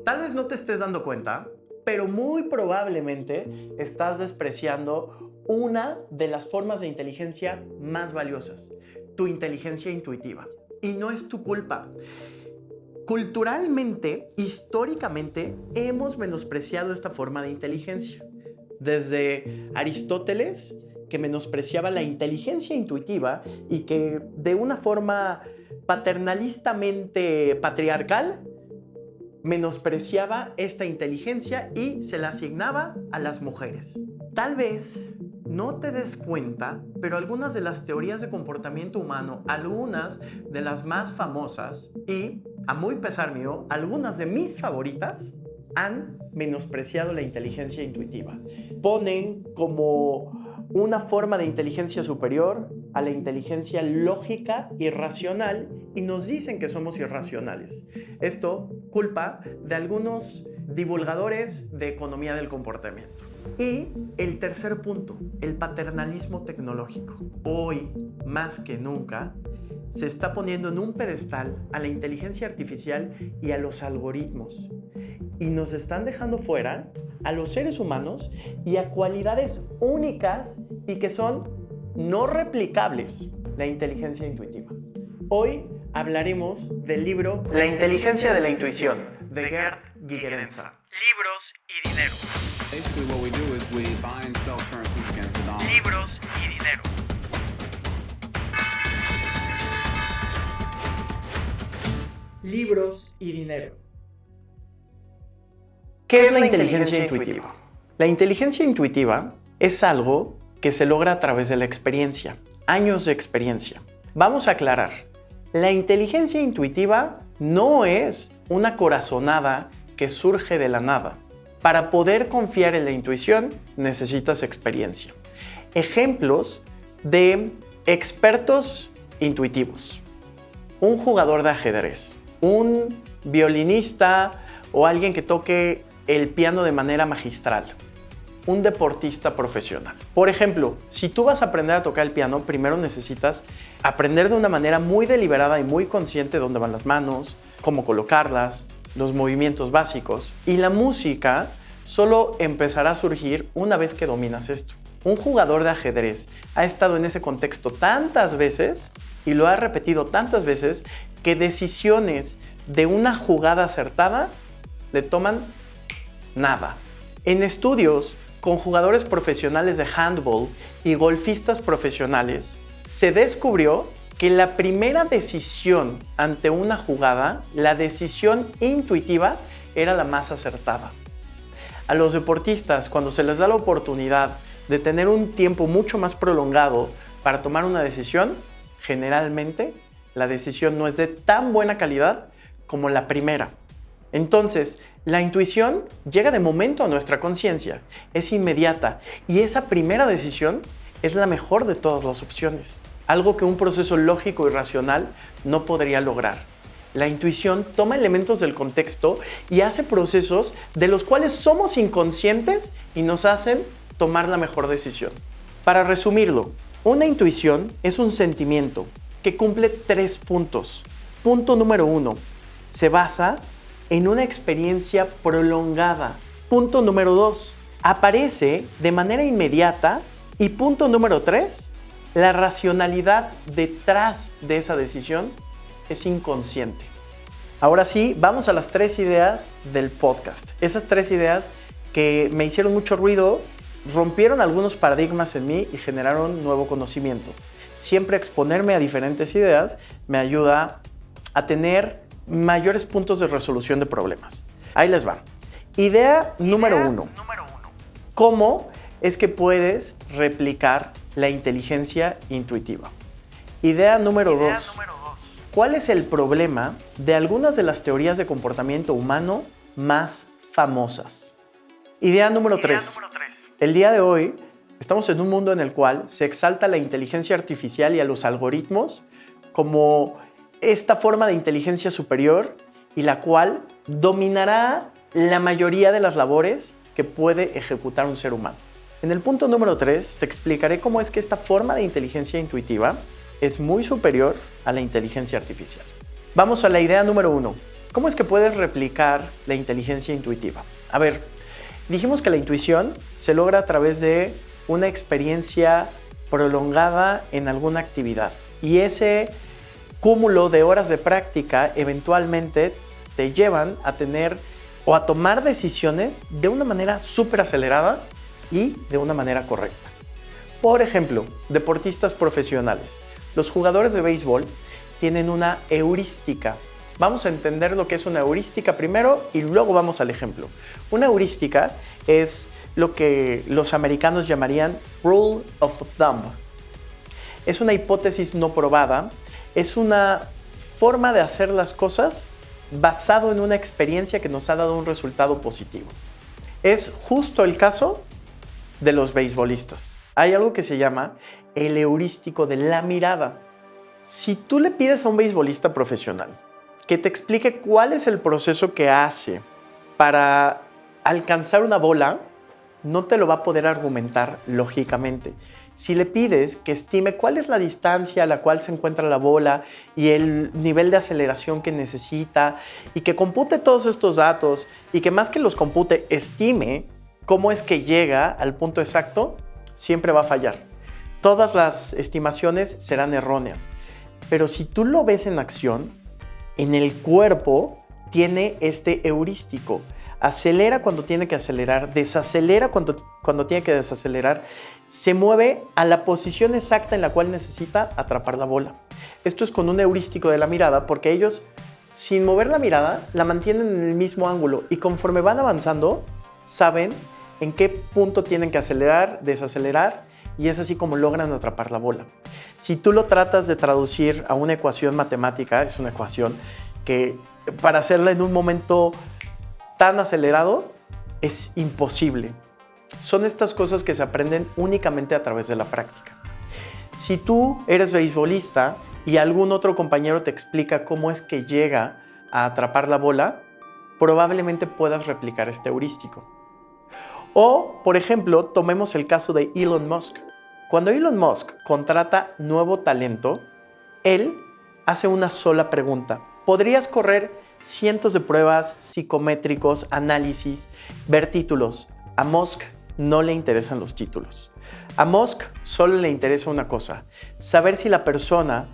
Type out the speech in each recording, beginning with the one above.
Tal vez no te estés dando cuenta, pero muy probablemente estás despreciando una de las formas de inteligencia más valiosas, tu inteligencia intuitiva. Y no es tu culpa. Culturalmente, históricamente, hemos menospreciado esta forma de inteligencia. Desde Aristóteles, que menospreciaba la inteligencia intuitiva y que de una forma paternalistamente patriarcal menospreciaba esta inteligencia y se la asignaba a las mujeres. Tal vez no te des cuenta, pero algunas de las teorías de comportamiento humano, algunas de las más famosas y, a muy pesar mío, algunas de mis favoritas, han menospreciado la inteligencia intuitiva. Ponen como una forma de inteligencia superior a la inteligencia lógica y racional y nos dicen que somos irracionales. Esto culpa de algunos divulgadores de economía del comportamiento. Y el tercer punto, el paternalismo tecnológico. Hoy, más que nunca, se está poniendo en un pedestal a la inteligencia artificial y a los algoritmos. Y nos están dejando fuera a los seres humanos y a cualidades únicas y que son no replicables, la inteligencia intuitiva. Hoy hablaremos del libro La inteligencia de la intuición, de Gerd Gigerenzer. Libros y dinero. Basically what we do is we buy and sell currencies against the dollar. Libros y dinero. Libros y dinero. ¿Qué es la inteligencia intuitiva? La inteligencia intuitiva es algo que se logra a través de la experiencia, años de experiencia. Vamos a aclarar, la inteligencia intuitiva no es una corazonada que surge de la nada. Para poder confiar en la intuición necesitas experiencia. Ejemplos de expertos intuitivos: un jugador de ajedrez, un violinista o alguien que toque el piano de manera magistral, un deportista profesional. Por ejemplo, si tú vas a aprender a tocar el piano, primero necesitas aprender de una manera muy deliberada y muy consciente dónde van las manos, cómo colocarlas, los movimientos básicos. Y la música solo empezará a surgir una vez que dominas esto. Un jugador de ajedrez ha estado en ese contexto tantas veces y lo ha repetido tantas veces que decisiones de una jugada acertada le toman nada. En estudios con jugadores profesionales de handball y golfistas profesionales, se descubrió que la primera decisión ante una jugada, la decisión intuitiva, era la más acertada. A los deportistas, cuando se les da la oportunidad de tener un tiempo mucho más prolongado para tomar una decisión, generalmente la decisión no es de tan buena calidad como la primera. Entonces, la intuición llega de momento a nuestra conciencia, es inmediata y esa primera decisión es la mejor de todas las opciones, algo que un proceso lógico y racional no podría lograr. La intuición toma elementos del contexto y hace procesos de los cuales somos inconscientes y nos hacen tomar la mejor decisión. Para resumirlo, una intuición es un sentimiento que cumple 3 puntos. Punto número 1, se basa en una experiencia prolongada. Punto número 2, aparece de manera inmediata. Y punto número 3, la racionalidad detrás de esa decisión es inconsciente. Ahora sí, vamos a las 3 ideas del podcast. Esas 3 ideas que me hicieron mucho ruido, rompieron algunos paradigmas en mí y generaron nuevo conocimiento. Siempre exponerme a diferentes ideas me ayuda a tener mayores puntos de resolución de problemas. Ahí les va. Idea número 1. ¿Cómo es que puedes replicar la inteligencia intuitiva? Idea número 2. ¿Cuál es el problema de algunas de las teorías de comportamiento humano más famosas? Idea número 3. El día de hoy estamos en un mundo en el cual se exalta la inteligencia artificial y a los algoritmos como esta forma de inteligencia superior y la cual dominará la mayoría de las labores que puede ejecutar un ser humano. En el punto número 3 te explicaré cómo es que esta forma de inteligencia intuitiva es muy superior a la inteligencia artificial. Vamos a la idea número 1. ¿Cómo es que puedes replicar la inteligencia intuitiva? A ver, dijimos que la intuición se logra a través de una experiencia prolongada en alguna actividad. Y ese cúmulo de horas de práctica eventualmente te llevan a tener o a tomar decisiones de una manera súper acelerada y de una manera correcta. Por ejemplo, deportistas profesionales. Los jugadores de béisbol tienen una heurística. Vamos a entender lo que es una heurística primero y luego vamos al ejemplo. Una heurística es lo que los americanos llamarían rule of thumb. Es una hipótesis no probada, es una forma de hacer las cosas basado en una experiencia que nos ha dado un resultado positivo. Es justo el caso de los beisbolistas. Hay algo que se llama el heurístico de la mirada. Si tú le pides a un beisbolista profesional que te explique cuál es el proceso que hace para alcanzar una bola, no te lo va a poder argumentar lógicamente. Si le pides que estime cuál es la distancia a la cual se encuentra la bola y el nivel de aceleración que necesita y que compute todos estos datos y que más que los compute, estime cómo es que llega al punto exacto, siempre va a fallar. Todas las estimaciones serán erróneas. Pero si tú lo ves en acción, en el cuerpo tiene este heurístico. Acelera cuando tiene que acelerar, desacelera cuando tiene que desacelerar, se mueve a la posición exacta en la cual necesita atrapar la bola. Esto es con un heurístico de la mirada porque ellos, sin mover la mirada, la mantienen en el mismo ángulo y conforme van avanzando, saben en qué punto tienen que acelerar, desacelerar y es así como logran atrapar la bola. Si tú lo tratas de traducir a una ecuación matemática, es una ecuación que para hacerla en un momento tan acelerado es imposible. Son estas cosas que se aprenden únicamente a través de la práctica. Si tú eres beisbolista y algún otro compañero te explica cómo es que llega a atrapar la bola, probablemente puedas replicar este heurístico. O, por ejemplo, tomemos el caso de Elon Musk. Cuando Elon Musk contrata nuevo talento, él hace una sola pregunta. ¿Podrías correr cientos de pruebas, psicométricos, análisis, ver títulos? A Musk no le interesan los títulos. A Musk solo le interesa una cosa, saber si la persona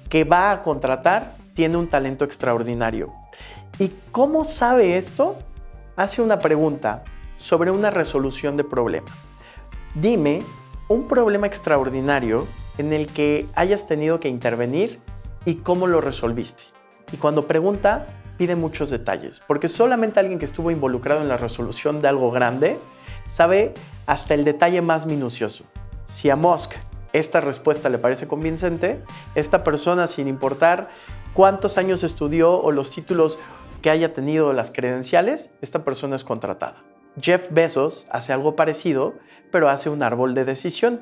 que va a contratar tiene un talento extraordinario. ¿Y cómo sabe esto? Hace una pregunta sobre una resolución de problema. Dime un problema extraordinario en el que hayas tenido que intervenir y cómo lo resolviste. Y cuando pregunta, pide muchos detalles, porque solamente alguien que estuvo involucrado en la resolución de algo grande sabe hasta el detalle más minucioso. Si a Musk esta respuesta le parece convincente, esta persona, sin importar cuántos años estudió o los títulos que haya tenido, las credenciales, esta persona es contratada. Jeff Bezos hace algo parecido, pero hace un árbol de decisión.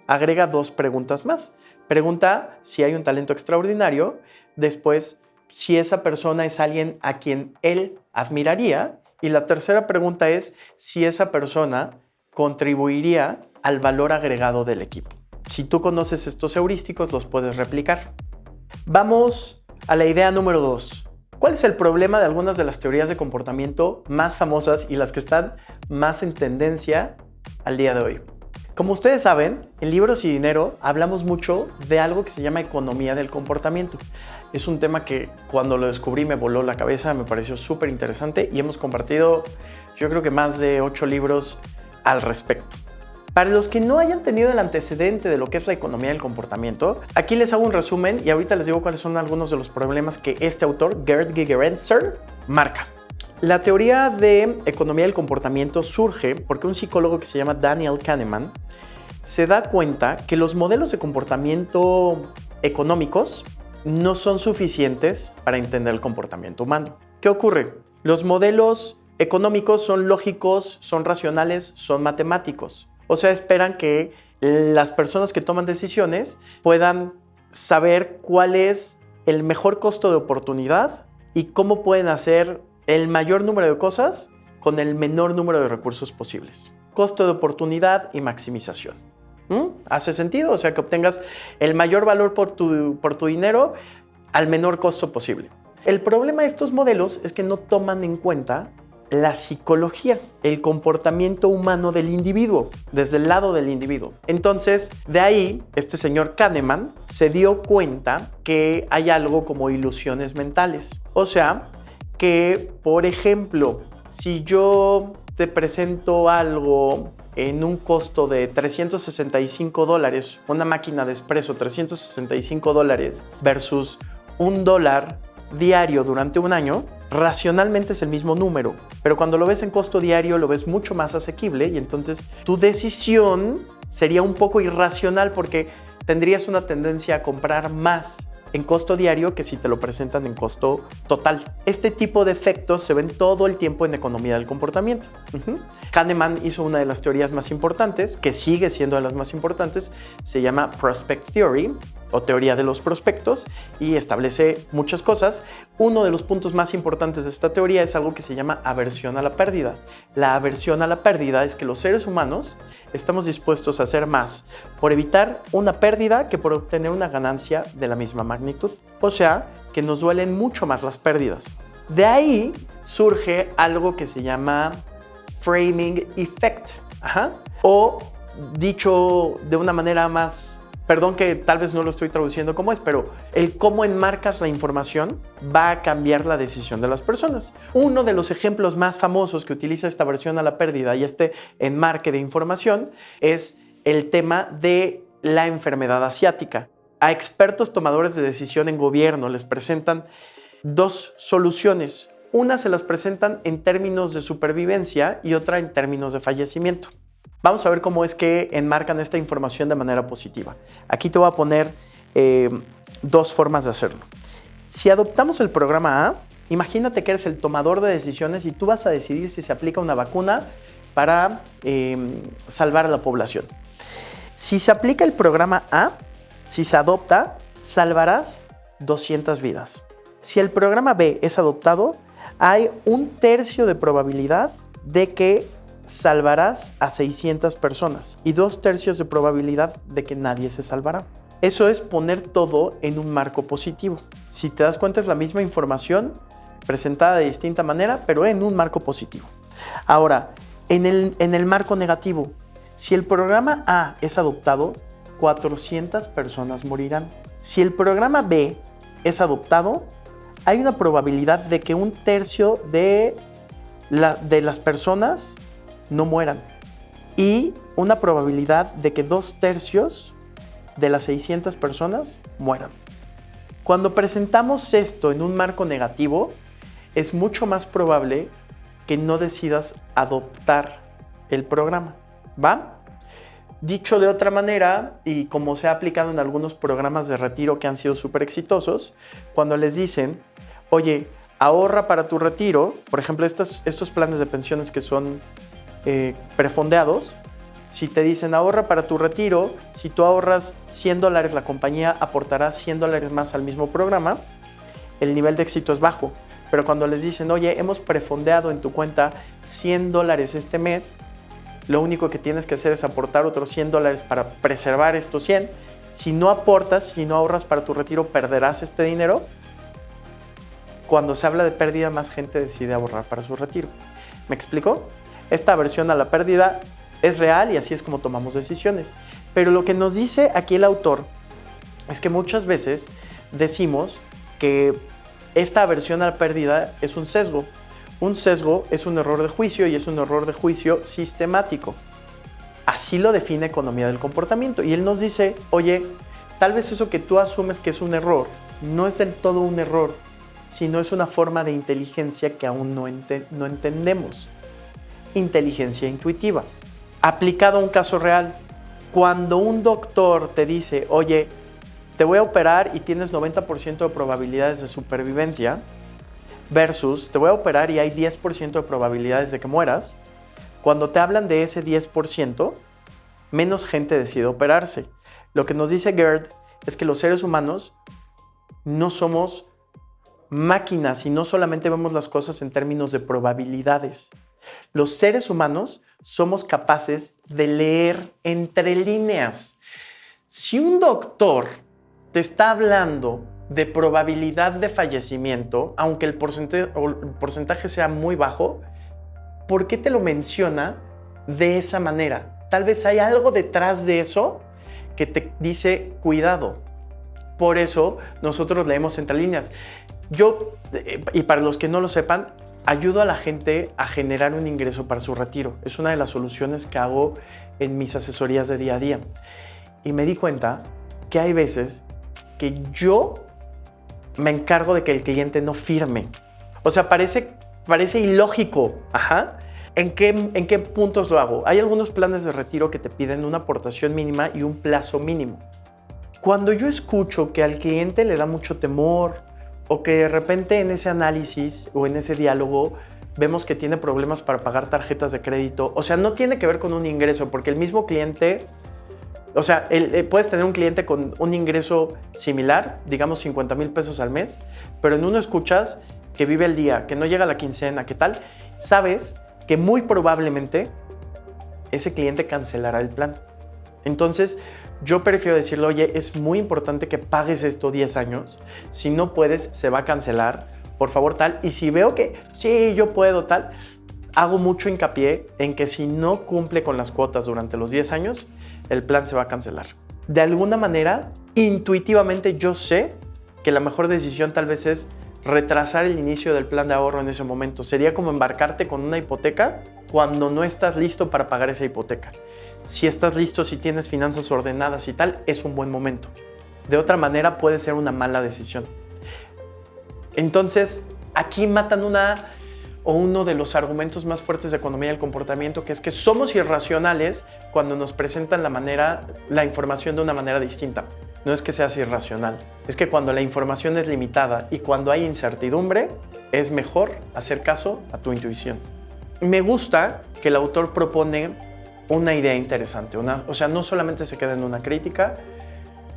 Agrega 2 preguntas más. Pregunta si hay un talento extraordinario, después si esa persona es alguien a quien él admiraría, y la tercera pregunta es si esa persona contribuiría al valor agregado del equipo. Si tú conoces estos heurísticos, los puedes replicar. Vamos a la idea número 2. ¿Cuál es el problema de algunas de las teorías de comportamiento más famosas y las que están más en tendencia al día de hoy? Como ustedes saben, en Libros y Dinero hablamos mucho de algo que se llama economía del comportamiento. Es un tema que cuando lo descubrí me voló la cabeza, me pareció súper interesante y hemos compartido, yo creo que más de 8 libros al respecto. Para los que no hayan tenido el antecedente de lo que es la economía del comportamiento, aquí les hago un resumen y ahorita les digo cuáles son algunos de los problemas que este autor, Gerd Gigerenzer, marca. La teoría de economía del comportamiento surge porque un psicólogo que se llama Daniel Kahneman se da cuenta que los modelos de comportamiento económicos no son suficientes para entender el comportamiento humano. ¿Qué ocurre? Los modelos económicos son lógicos, son racionales, son matemáticos. O sea, esperan que las personas que toman decisiones puedan saber cuál es el mejor costo de oportunidad y cómo pueden hacer el mayor número de cosas con el menor número de recursos posibles. Costo de oportunidad y maximización. ¿Hace sentido? O sea, que obtengas el mayor valor por tu dinero al menor costo posible. El problema de estos modelos es que no toman en cuenta la psicología, el comportamiento humano del individuo, desde el lado del individuo. Entonces, de ahí, este señor Kahneman se dio cuenta que hay algo como ilusiones mentales. O sea, que, por ejemplo, si yo te presento algo en un costo de $365, una máquina de espresso, $365 versus $1 diario durante un año, racionalmente es el mismo número, pero cuando lo ves en costo diario lo ves mucho más asequible y entonces tu decisión sería un poco irracional porque tendrías una tendencia a comprar más en costo diario que si te lo presentan en costo total. Este tipo de efectos se ven todo el tiempo en economía del comportamiento. Kahneman hizo una de las teorías más importantes, que sigue siendo de las más importantes, se llama Prospect Theory, o teoría de los prospectos, y establece muchas cosas. Uno de los puntos más importantes de esta teoría es algo que se llama aversión a la pérdida. La aversión a la pérdida es que los seres humanos estamos dispuestos a hacer más por evitar una pérdida que por obtener una ganancia de la misma magnitud. O sea, que nos duelen mucho más las pérdidas. De ahí surge algo que se llama framing effect. O dicho de una manera más... Perdón que tal vez no lo estoy traduciendo como es, pero el cómo enmarcas la información va a cambiar la decisión de las personas. Uno de los ejemplos más famosos que utiliza esta aversión a la pérdida y este enmarque de información es el tema de la enfermedad asiática. A expertos tomadores de decisión en gobierno les presentan dos soluciones. Una se las presentan en términos de supervivencia y otra en términos de fallecimiento. Vamos a ver cómo es que enmarcan esta información de manera positiva. Aquí te voy a poner dos formas de hacerlo. Si adoptamos el programa A, imagínate que eres el tomador de decisiones y tú vas a decidir si se aplica una vacuna para salvar a la población. Si se aplica el programa A, si se adopta, salvarás 200 vidas. Si el programa B es adoptado, hay 1/3 de probabilidad de que salvarás a 600 personas y 2/3 de probabilidad de que nadie se salvará. Eso es poner todo en un marco positivo. Si te das cuenta, es la misma información presentada de distinta manera, pero en un marco positivo. Ahora, en el marco negativo, si el programa A es adoptado, 400 personas morirán. Si el programa B es adoptado, hay una probabilidad de que 1/3 de las personas no mueran y una probabilidad de que 2/3 de las 600 personas mueran. Cuando presentamos esto en un marco negativo, es mucho más probable que no decidas adoptar el programa, ¿va? Dicho de otra manera, y como se ha aplicado en algunos programas de retiro que han sido súper exitosos, cuando les dicen, oye, ahorra para tu retiro, por ejemplo, estos planes de pensiones que son prefondeados, si te dicen ahorra para tu retiro, si tú ahorras $100, la compañía aportará $100 más al mismo programa, el nivel de éxito es bajo. Pero cuando les dicen, oye, hemos prefondeado en tu cuenta $100 este mes, lo único que tienes que hacer es aportar otros $100 para preservar estos 100. Si no aportas, si no ahorras para tu retiro, perderás este dinero. Cuando se habla de pérdida, más gente decide ahorrar para su retiro. ¿Me explico? Esta aversión a la pérdida es real y así es como tomamos decisiones. Pero lo que nos dice aquí el autor es que muchas veces decimos que esta aversión a la pérdida es un sesgo. Un sesgo es un error de juicio y es un error de juicio sistemático. Así lo define economía del comportamiento. Y él nos dice, oye, tal vez eso que tú asumes que es un error no es del todo un error, sino es una forma de inteligencia que aún no entendemos. Inteligencia intuitiva. Aplicado a un caso real, cuando un doctor te dice, oye, te voy a operar y tienes 90% de probabilidades de supervivencia, versus te voy a operar y hay 10% de probabilidades de que mueras, cuando te hablan de ese 10%, menos gente decide operarse. Lo que nos dice Gerd es que los seres humanos no somos máquinas y no solamente vemos las cosas en términos de probabilidades. Los seres humanos somos capaces de leer entre líneas. Si un doctor te está hablando de probabilidad de fallecimiento, aunque el porcentaje sea muy bajo, ¿por qué te lo menciona de esa manera? Tal vez hay algo detrás de eso que te dice cuidado. Por eso nosotros leemos entre líneas. Yo, y para los que no lo sepan, ayudo a la gente a generar un ingreso para su retiro. Es una de las soluciones que hago en mis asesorías de día a día. Y me di cuenta que hay veces que yo me encargo de que el cliente no firme. O sea, parece ilógico. Ajá. ¿En qué puntos lo hago? Hay algunos planes de retiro que te piden una aportación mínima y un plazo mínimo. Cuando yo escucho que al cliente le da mucho temor o que de repente en ese análisis o en ese diálogo vemos que tiene problemas para pagar tarjetas de crédito, o sea, no tiene que ver con un ingreso, porque el mismo cliente, o sea, puedes tener un cliente con un ingreso similar, digamos 50,000 pesos al mes, pero en uno escuchas que vive el día, que no llega a la quincena, ¿qué tal? Sabes que muy probablemente ese cliente cancelará el plan. Entonces, yo prefiero decirle, oye, es muy importante que pagues esto 10 años. Si no puedes, se va a cancelar. Por favor, tal. Y si veo que sí, yo puedo, tal, hago mucho hincapié en que si no cumple con las cuotas durante los 10 años, el plan se va a cancelar. De alguna manera, intuitivamente yo sé que la mejor decisión tal vez es retrasar el inicio del plan de ahorro en ese momento. Sería como embarcarte con una hipoteca cuando no estás listo para pagar esa hipoteca. Si estás listo, si tienes finanzas ordenadas y tal, es un buen momento. De otra manera puede ser una mala decisión. Entonces, aquí matan uno de los argumentos más fuertes de economía del comportamiento, que es que somos irracionales cuando nos presentan la información de una manera distinta. No es que seas irracional, es que cuando la información es limitada y cuando hay incertidumbre, es mejor hacer caso a tu intuición. Me gusta que el autor propone una idea interesante, o sea, no solamente se queda en una crítica,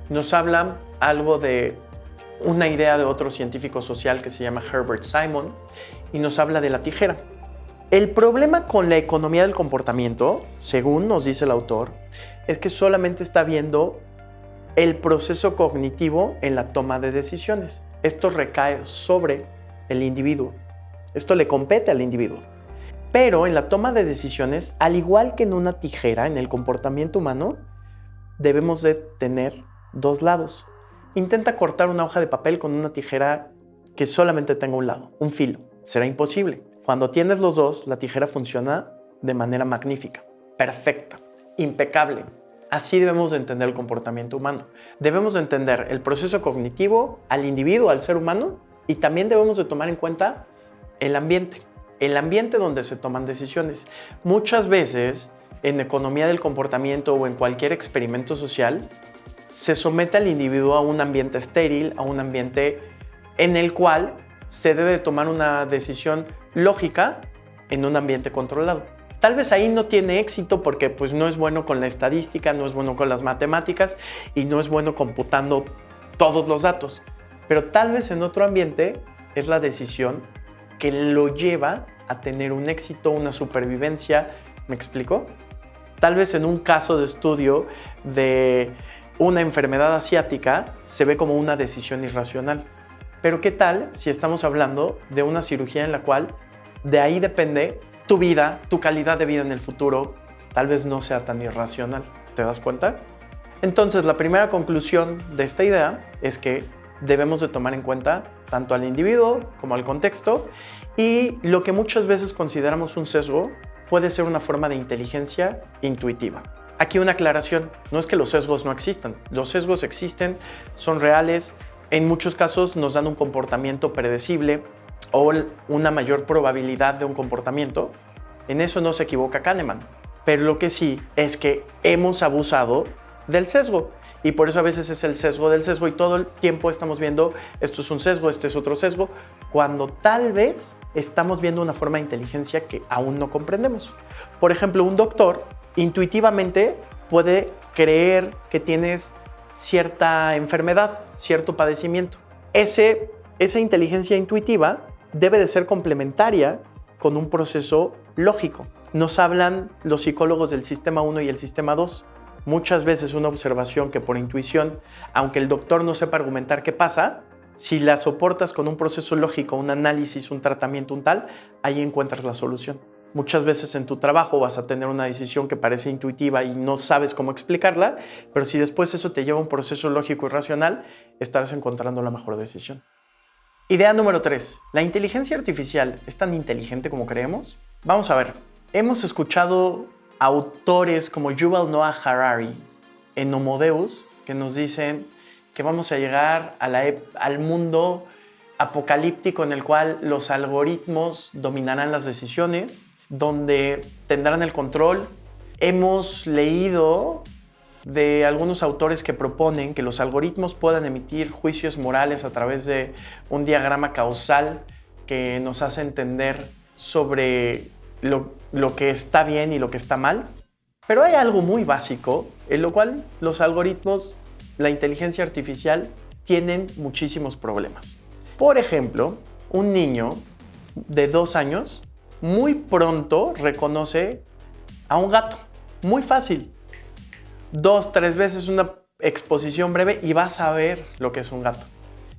nos habla algo de una idea de otro científico social que se llama Herbert Simon y nos habla de la tijera. El problema con la economía del comportamiento, según nos dice el autor, es que solamente está viendo el proceso cognitivo en la toma de decisiones. Esto recae sobre el individuo. Esto le compete al individuo. Pero en la toma de decisiones, al igual que en una tijera, en el comportamiento humano, debemos de tener dos lados. Intenta cortar una hoja de papel con una tijera que solamente tenga un lado, un filo. Será imposible. Cuando tienes los dos, la tijera funciona de manera magnífica, perfecta, impecable. Así debemos de entender el comportamiento humano. Debemos de entender el proceso cognitivo al individuo, al ser humano, y también debemos de tomar en cuenta el ambiente donde se toman decisiones. Muchas veces, en economía del comportamiento o en cualquier experimento social, se somete al individuo a un ambiente estéril, a un ambiente en el cual se debe tomar una decisión lógica en un ambiente controlado. Tal vez ahí no tiene éxito porque pues, no es bueno con la estadística, no es bueno con las matemáticas y no es bueno computando todos los datos. Pero tal vez en otro ambiente es la decisión que lo lleva a tener un éxito, una supervivencia. ¿Me explico? Tal vez en un caso de estudio de una enfermedad asiática se ve como una decisión irracional. Pero ¿qué tal si estamos hablando de una cirugía en la cual de ahí depende tu vida, tu calidad de vida en el futuro? Tal vez no sea tan irracional. ¿Te das cuenta? Entonces, la primera conclusión de esta idea es que debemos de tomar en cuenta tanto al individuo como al contexto, y lo que muchas veces consideramos un sesgo puede ser una forma de inteligencia intuitiva. Aquí una aclaración, no es que los sesgos no existan, los sesgos existen, son reales, en muchos casos nos dan un comportamiento predecible o una mayor probabilidad de un comportamiento. En eso no se equivoca Kahneman, pero lo que sí es que hemos abusado del sesgo. Y por eso a veces es el sesgo del sesgo y todo el tiempo estamos viendo esto es un sesgo, este es otro sesgo, cuando tal vez estamos viendo una forma de inteligencia que aún no comprendemos. Por ejemplo, un doctor intuitivamente puede creer que tienes cierta enfermedad, cierto padecimiento. Esa inteligencia intuitiva debe de ser complementaria con un proceso lógico. Nos hablan los psicólogos del sistema 1 y el sistema 2. Muchas veces una observación que por intuición, aunque el doctor no sepa argumentar qué pasa, Si la soportas con un proceso lógico, un análisis, un tratamiento, un tal, ahí encuentras la solución. Muchas veces en tu trabajo vas a tener una decisión que parece intuitiva y no sabes cómo explicarla, pero si después eso te lleva a un proceso lógico y racional, estarás encontrando la mejor decisión. Idea número 3. ¿La inteligencia artificial es tan inteligente como creemos? Vamos a ver. Hemos escuchado autores como Yuval Noah Harari en Homo Deus que nos dicen que vamos a llegar al mundo apocalíptico en el cual los algoritmos dominarán las decisiones, donde tendrán el control. Hemos leído de algunos autores que proponen que los algoritmos puedan emitir juicios morales a través de un diagrama causal que nos hace entender sobre lo que está bien y lo que está mal. Pero hay algo muy básico en lo cual los algoritmos, la inteligencia artificial, tienen muchísimos problemas. Por ejemplo, un niño de 2 años muy pronto reconoce a un gato. Muy fácil. 2, 3 veces una exposición breve y vas a ver lo que es un gato.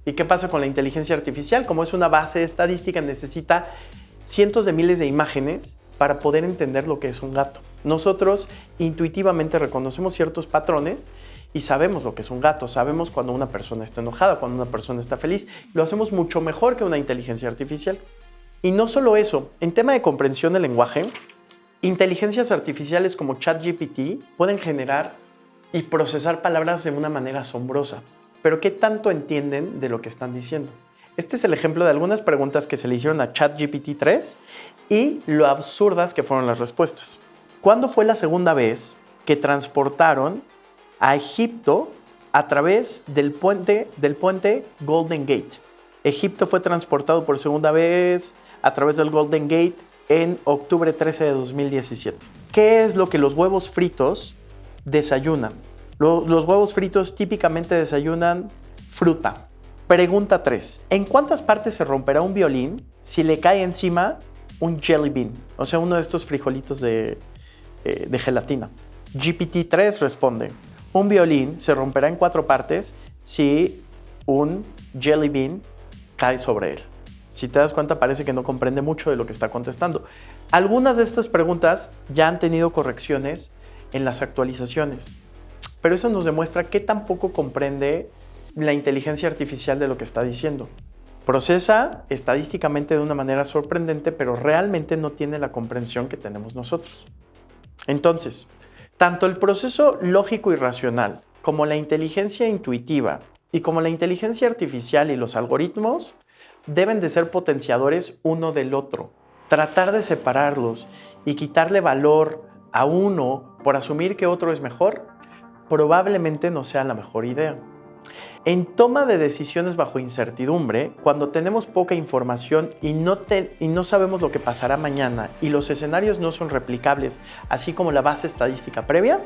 ¿Y qué pasa con la inteligencia artificial? Como es una base estadística, necesita cientos de miles de imágenes para poder entender lo que es un gato. Nosotros intuitivamente reconocemos ciertos patrones y sabemos lo que es un gato, sabemos cuando una persona está enojada, cuando una persona está feliz. Lo hacemos mucho mejor que una inteligencia artificial. Y no solo eso, en tema de comprensión del lenguaje, inteligencias artificiales como ChatGPT pueden generar y procesar palabras de una manera asombrosa. Pero ¿qué tanto entienden de lo que están diciendo? Este es el ejemplo de algunas preguntas que se le hicieron a ChatGPT 3 y lo absurdas que fueron las respuestas. ¿Cuándo fue la segunda vez que transportaron a Egipto a través del puente Golden Gate? Egipto fue transportado por segunda vez a través del Golden Gate en octubre 13 de 2017. ¿Qué es lo que los huevos fritos desayunan? Los huevos fritos típicamente desayunan fruta. Pregunta 3. ¿En cuántas partes se romperá un violín si le cae encima un jelly bean? O sea, uno de estos frijolitos de gelatina. GPT-3 responde: un violín se romperá en 4 partes si un jelly bean cae sobre él. Si te das cuenta, parece que no comprende mucho de lo que está contestando. Algunas de estas preguntas ya han tenido correcciones en las actualizaciones, pero eso nos demuestra qué tan poco comprende la inteligencia artificial de lo que está diciendo. Procesa estadísticamente de una manera sorprendente, pero realmente no tiene la comprensión que tenemos nosotros. Entonces, tanto el proceso lógico y racional, como la inteligencia intuitiva y como la inteligencia artificial y los algoritmos deben de ser potenciadores uno del otro. Tratar de separarlos y quitarle valor a uno por asumir que otro es mejor, probablemente no sea la mejor idea. En toma de decisiones bajo incertidumbre, cuando tenemos poca información y no sabemos lo que pasará mañana y los escenarios no son replicables, así como la base estadística previa,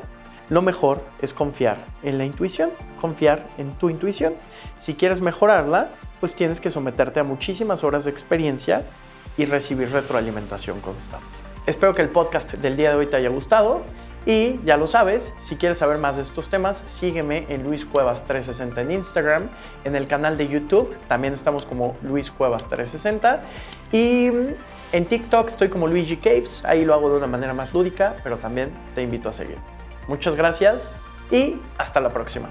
lo mejor es confiar en la intuición, confiar en tu intuición. Si quieres mejorarla, pues tienes que someterte a muchísimas horas de experiencia y recibir retroalimentación constante. Espero que el podcast del día de hoy te haya gustado. Y ya lo sabes, si quieres saber más de estos temas, sígueme en Luis Cuevas 360 en Instagram, en el canal de YouTube, también estamos como Luis Cuevas 360 y en TikTok estoy como Luigi Caves, ahí lo hago de una manera más lúdica, pero también te invito a seguir. Muchas gracias y hasta la próxima.